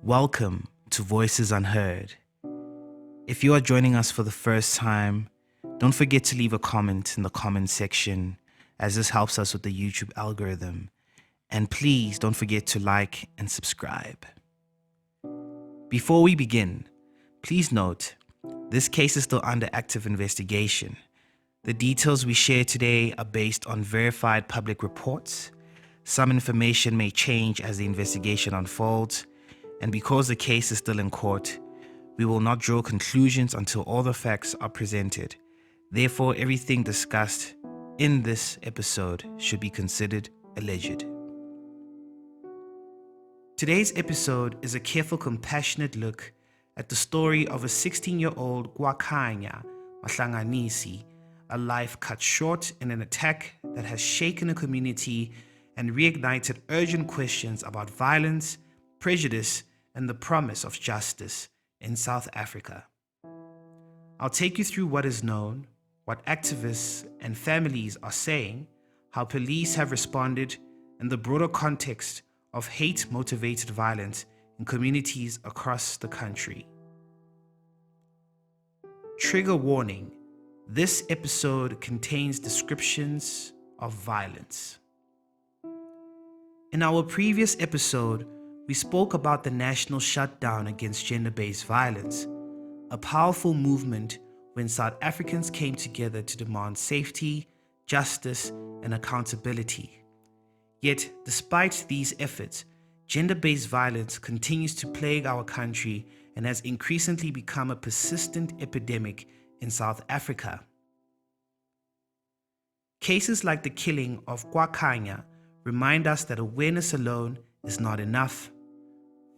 Welcome to Voices Unheard. If you are joining us for the first time, don't forget to leave a comment in the comment section, as this helps us with the YouTube algorithm. And please don't forget to like and subscribe. Before we begin, please note, this case is still under active investigation. The details we share today are based on verified public reports. Some information may change as the investigation unfolds, and because the case is still in court, we will not draw conclusions until all the facts are presented. Therefore, everything discussed in this episode should be considered alleged. Today's episode is a careful, compassionate look at the story of a 16-year-old Khayalitsha Mahlanganisi, a life cut short in an attack that has shaken a community and reignited urgent questions about violence, prejudice, and the promise of justice in South Africa. I'll take you through what is known, what activists and families are saying, how police have responded, and the broader context of hate-motivated violence in communities across the country. Trigger warning: this episode contains descriptions of violence. In our previous episode, we spoke about the national shutdown against gender-based violence, a powerful movement when South Africans came together to demand safety, justice, and accountability. Yet, despite these efforts, gender-based violence continues to plague our country and has increasingly become a persistent epidemic in South Africa. Cases like the killing of Khayalitsha remind us that awareness alone is not enough.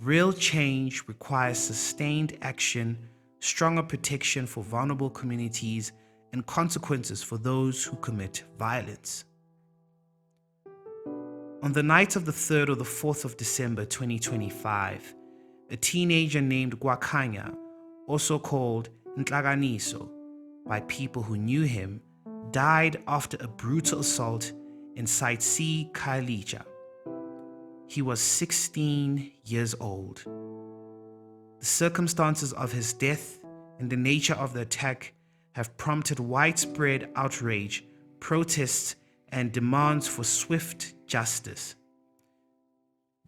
Real change requires sustained action, stronger protection for vulnerable communities, and consequences for those who commit violence. On the night of the 3rd or the 4th of December 2025, a teenager named Khayalitsha, also called Nhlaganiso by people who knew him, died after a brutal assault in Site C, Khayalitsha. He was 16 years old. The circumstances of his death and the nature of the attack have prompted widespread outrage, protests, and demands for swift justice.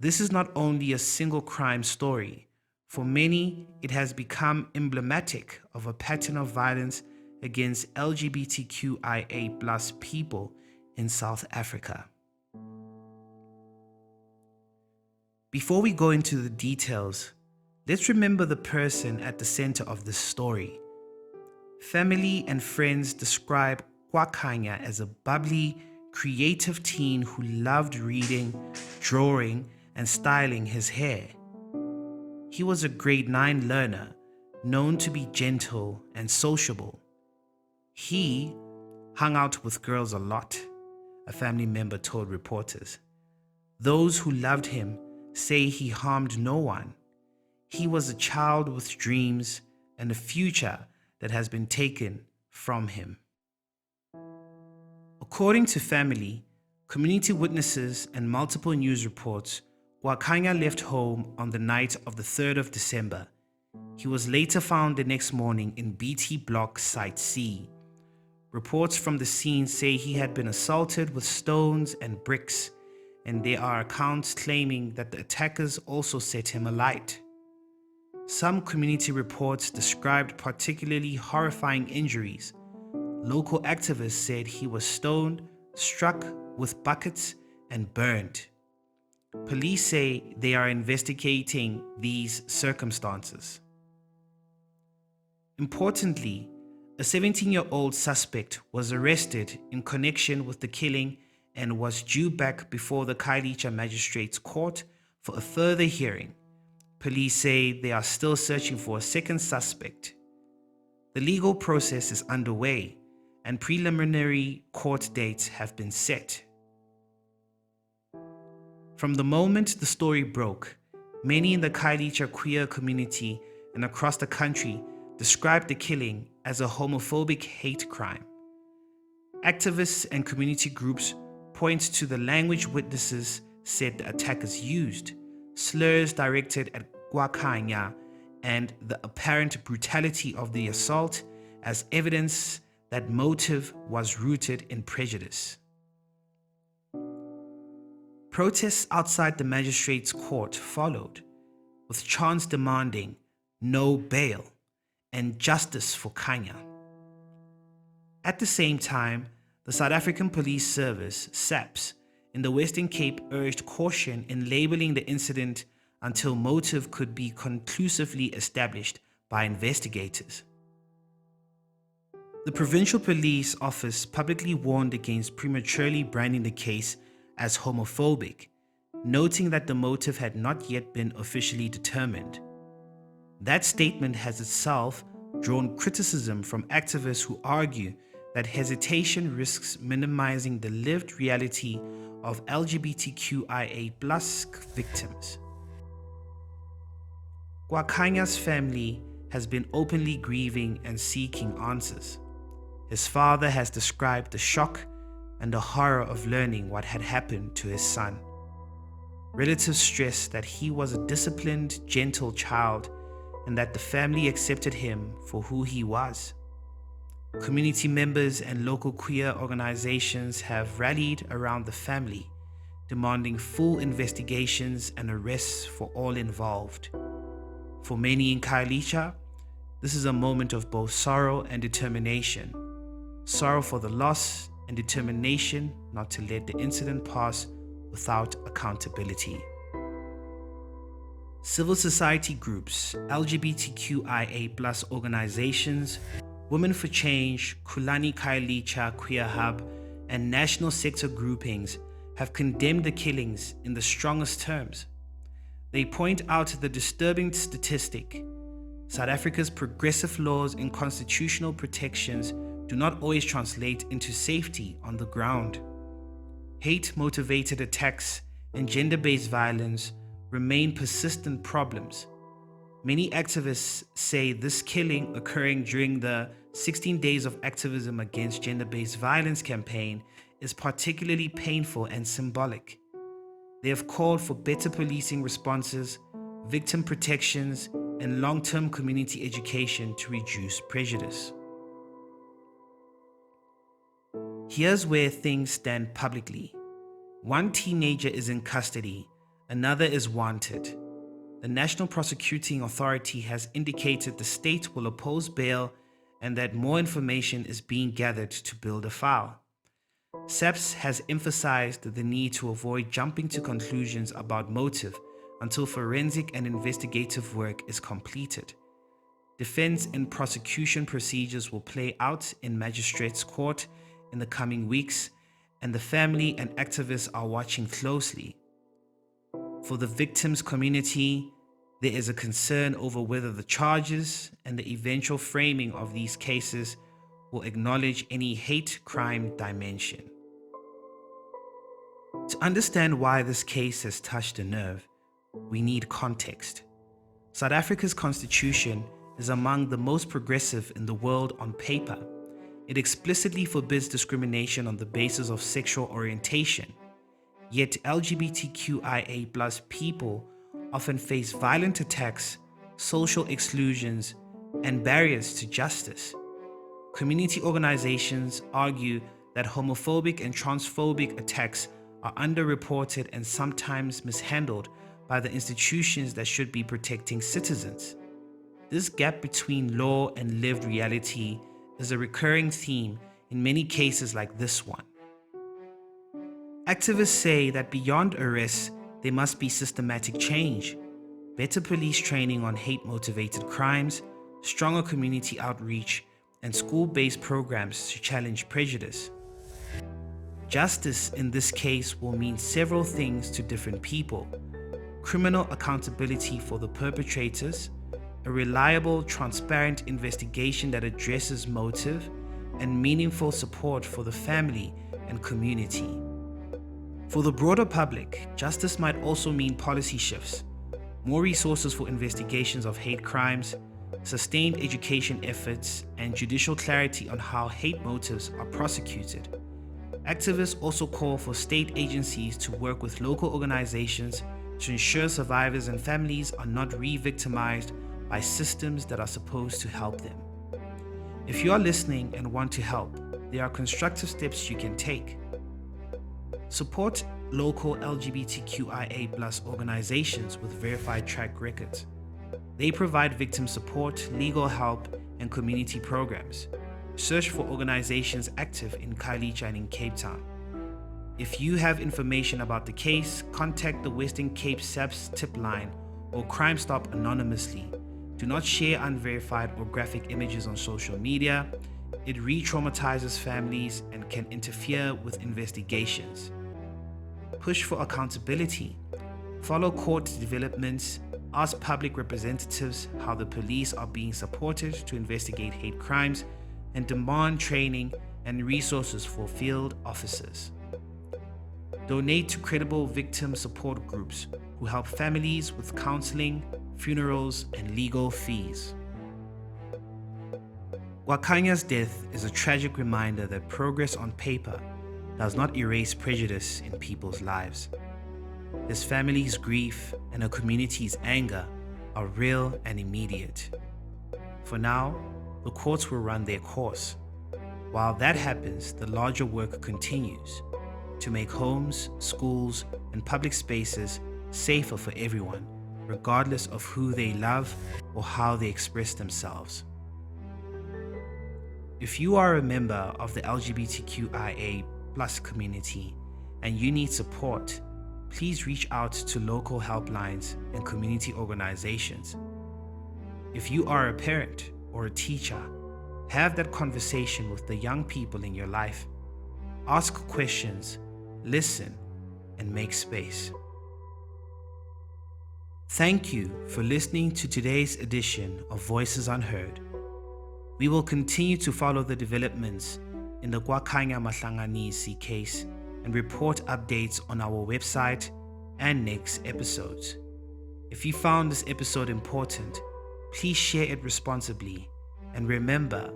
This is not only a single crime story. For many, it has become emblematic of a pattern of violence against LGBTQIA+ people in South Africa. Before we go into the details, let's remember the person at the center of this story. Family and friends describe Khayalitsha as a bubbly, creative teen who loved reading, drawing, and styling his hair. He was a grade 9 learner, known to be gentle and sociable. He hung out with girls a lot, a family member told reporters. Those who loved him say he harmed no one. He was a child with dreams and a future that has been taken from him. According to family, community witnesses, and multiple news reports, Khayalitsha left home on the night of the 3rd of December. He was later found the next morning in BT Block Site C. Reports from the scene say he had been assaulted with stones and bricks, and there are accounts claiming that the attackers also set him alight. Some community reports described particularly horrifying injuries. Local activists said he was stoned, struck with buckets, and burned. Police say they are investigating these circumstances. Importantly, a 17-year-old suspect was arrested in connection with the killing and was due back before the Khayalitsha Magistrates Court for a further hearing. Police say they are still searching for a second suspect. The legal process is underway, and preliminary court dates have been set. From the moment the story broke, many in the Khayalitsha queer community and across the country described the killing as a homophobic hate crime. Activists and community groups point to the language witnesses said the attackers used, slurs directed at Kwakhanya and the apparent brutality of the assault as evidence that motive was rooted in prejudice. Protests outside the magistrate's court followed, with chants demanding no bail and justice for Khanya. At the same time, the South African Police Service, SAPS, in the Western Cape urged caution in labeling the incident until motive could be conclusively established by investigators. The Provincial Police Office publicly warned against prematurely branding the case as homophobic, noting that the motive had not yet been officially determined. That statement has itself drawn criticism from activists who argue that hesitation risks minimizing the lived reality of LGBTQIA+ victims. Kwakhanya's family has been openly grieving and seeking answers. His father has described the shock and the horror of learning what had happened to his son. Relatives stress that he was a disciplined, gentle child and that the family accepted him for who he was. Community members and local queer organizations have rallied around the family, demanding full investigations and arrests for all involved. For many in Khayalitsha, this is a moment of both sorrow and determination. Sorrow for the loss and determination not to let the incident pass without accountability. Civil society groups, LGBTQIA+ organizations, Women for Change, Kulani Khayalitsha Queer Hub, and national sector groupings have condemned the killings in the strongest terms. They point out the disturbing statistic: South Africa's progressive laws and constitutional protections do not always translate into safety on the ground. Hate-motivated attacks and gender-based violence remain persistent problems. Many activists say this killing, occurring during the 16 Days of Activism Against Gender-Based Violence campaign, is particularly painful and symbolic. They have called for better policing responses, victim protections, and long-term community education to reduce prejudice. Here's where things stand publicly. One teenager is in custody, another is wanted. The National Prosecuting Authority has indicated the state will oppose bail and that more information is being gathered to build a file. SAPS has emphasized the need to avoid jumping to conclusions about motive until forensic and investigative work is completed. Defense and prosecution procedures will play out in magistrates' court in the coming weeks, and the family and activists are watching closely. For the victims' community, there is a concern over whether the charges and the eventual framing of these cases will acknowledge any hate crime dimension. To understand why this case has touched a nerve, we need context. South Africa's constitution is among the most progressive in the world on paper. It explicitly forbids discrimination on the basis of sexual orientation. Yet LGBTQIA+ people often face violent attacks, social exclusions, and barriers to justice. Community organizations argue that homophobic and transphobic attacks are underreported and sometimes mishandled by the institutions that should be protecting citizens. This gap between law and lived reality is a recurring theme in many cases like this one. Activists say that beyond arrests, there must be systematic change, better police training on hate-motivated crimes, stronger community outreach, and school-based programs to challenge prejudice. Justice in this case will mean several things to different people: criminal accountability for the perpetrators, a reliable, transparent investigation that addresses motive, and meaningful support for the family and community. For the broader public, justice might also mean policy shifts, more resources for investigations of hate crimes, sustained education efforts, and judicial clarity on how hate motives are prosecuted. Activists also call for state agencies to work with local organizations to ensure survivors and families are not re-victimized by systems that are supposed to help them. If you are listening and want to help, there are constructive steps you can take. Support local LGBTQIA+ organizations with verified track records. They provide victim support, legal help, and community programs. Search for organizations active in Khayalitsha and in CapeTown. If you have information about the case, contact the Western Cape SAPS tip line or Crime Stop anonymously. Do not share unverified or graphic images on social media. It re-traumatizes families and can interfere with investigations. Push for accountability. Follow court developments. Ask public representatives how the police are being supported to investigate hate crimes, and demand training and resources for field officers. Donate to credible victim support groups who help families with counseling, funerals, and legal fees. Wakhanya's death is a tragic reminder that progress on paper does not erase prejudice in people's lives. His family's grief and her community's anger are real and immediate. For now, the courts will run their course. While that happens, the larger work continues to make homes, schools, and public spaces safer for everyone, regardless of who they love or how they express themselves. If you are a member of the LGBTQIA+ community and you need support, please reach out to local helplines and community organizations. If you are a parent or a teacher, have that conversation with the young people in your life. Ask questions, listen, and make space. Thank you for listening to today's edition of Voices Unheard. We will continue to follow the developments in the Wakhanya Mahlanganisi case and report updates on our website and next episodes. If you found this episode important, please share it responsibly, and remember,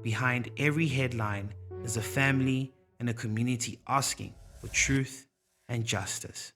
behind every headline is a family and a community asking for truth and justice.